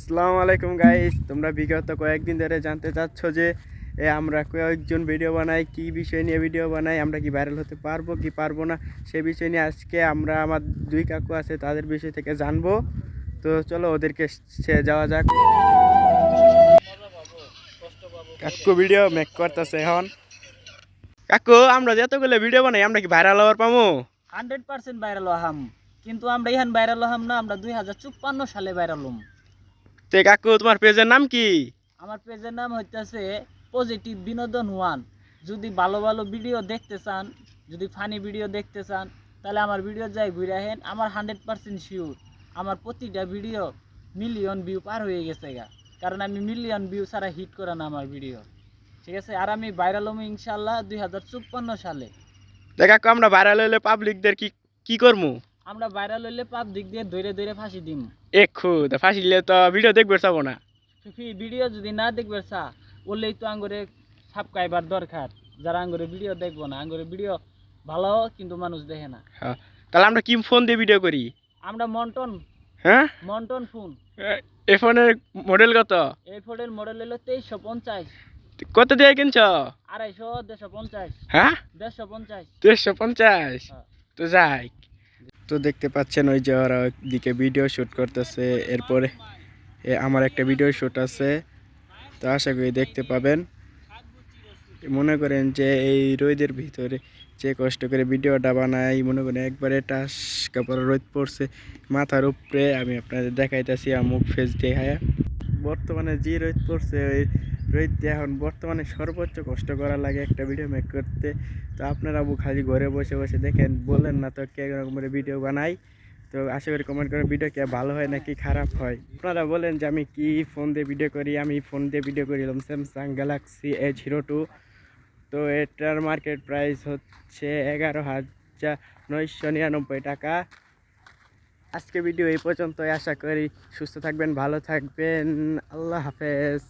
আসসালামু আলাইকুম গাইস, তোমরা বিগত কয়েকদিন ধরে জানতে চাচ্ছ যে আমরা কয়েকজন ভিডিও বানাই, কি বিষয় নিয়ে ভিডিও বানাই, আমরা কি ভাইরাল হতে পারবো কি পারবো না, সে বিষয় নিয়ে আজকে আমরা আমার দুই কাকু আছে তাদের বিষয় থেকে জানবো। তো চলো ওদেরকে যাওয়া যাক। কাকু ভিডিও মেক করতেছে এখন। কাকু, আমরা যতগুলো ভিডিও বানাই আমরা কি ভাইরাল হওয়ার পাবো? 100% ভাইরাল হহাম, কিন্তু আমরা ইহান ভাইরাল হহাম না, আমরা 2054 সালে ভাইরাল হম। তে কাকু, তোমার পেজের নাম কি? আমার পেজের নাম হইতেছে পজিটিভ বিনোদন ওয়ান। যদি ভালো ভালো ভিডিও দেখতে চান, যদি ফানি ভিডিও দেখতে চান, তাহলে আমার ভিডিও যাই ঘুরে আহেন। আমার 100% শিওর আমার প্রতিটা ভিডিও মিলিয়ন ভিউ পার হয়ে গেছে গা, কারণ আমি মিলিয়ন ভিউ ছাড়া হিট করা না আমার ভিডিও। ঠিক আছে, আর আমি ভাইরাল হম ইনশাল্লাহ 2054 সালে। কাকু, আমরা ভাইরাল হলে পাবলিকদের কি কি করবো? আমরা ভাইরাল হইলে পাবলিক দিয়ে ধরে ধরে ফাঁসি দিম। ফাঁসিলে তো ভিডিও দেখবে চাবো না। ভিডিও যদি না দেখবে চা ওলেই তো আঙ্গুরে সাবস্ক্রাইবার দরকার, যারা আঙ্গুরে ভিডিও দেখবো না। আঙ্গুরে ভিডিও ভালো কিন্তু মানুষ দেখে না। হ্যাঁ, তাহলে আমরা কি ফোন দিয়ে ভিডিও করি? আমরা মন্টন। হ্যাঁ, মন্টন ফোন। এই ফোনের মডেল কত? এই ফোনের মডেল হলো 2350। কত দিয়ে কিনছ? 250, 150। হ্যাঁ, 150। 150। তো যাই, তো দেখতে পাচ্ছেন ওই যে ওরা দিকে ভিডিও শ্যুট করতেছে। এরপরে আমার একটা ভিডিও শ্যুট আছে, তো আশা করি দেখতে পাবেন। মনে করেন যে এই রোদের ভিতরে যে কষ্ট করে ভিডিওটা বানাই, মনে করেন একবারে টাস কাপড় রোদ পড়ছে মাথার উপরে, আমি আপনাদের দেখাইতেছি মুখ ফেস দেখায়া। বর্তমানে যে রোদ পড়ছে, ওই রোদ দিয়ে এখন বর্তমানে সর্বোচ্চ কষ্ট করা লাগে একটা ভিডিও মেক করতে। তো আপনারা খালি ঘরে বসে বসে দেখেন, বলেন না তো কে রকমের ভিডিও বানাই। তো আশা করি কমেন্ট করে ভিডিও কে ভালো হয় নাকি খারাপ হয়। আপনারা বলেন যে আমি কি ফোন দিয়ে ভিডিও করি। আমি ফোন দিয়ে ভিডিও করিলাম স্যামসাং গ্যালাক্সি A02। তো এটার মার্কেট প্রাইস হচ্ছে 11,999 টাকা। আজকে ভিডিও এই পর্যন্তই। আশা করি সুস্থ থাকবেন, ভালো থাকবেন। আল্লাহ হাফেজ।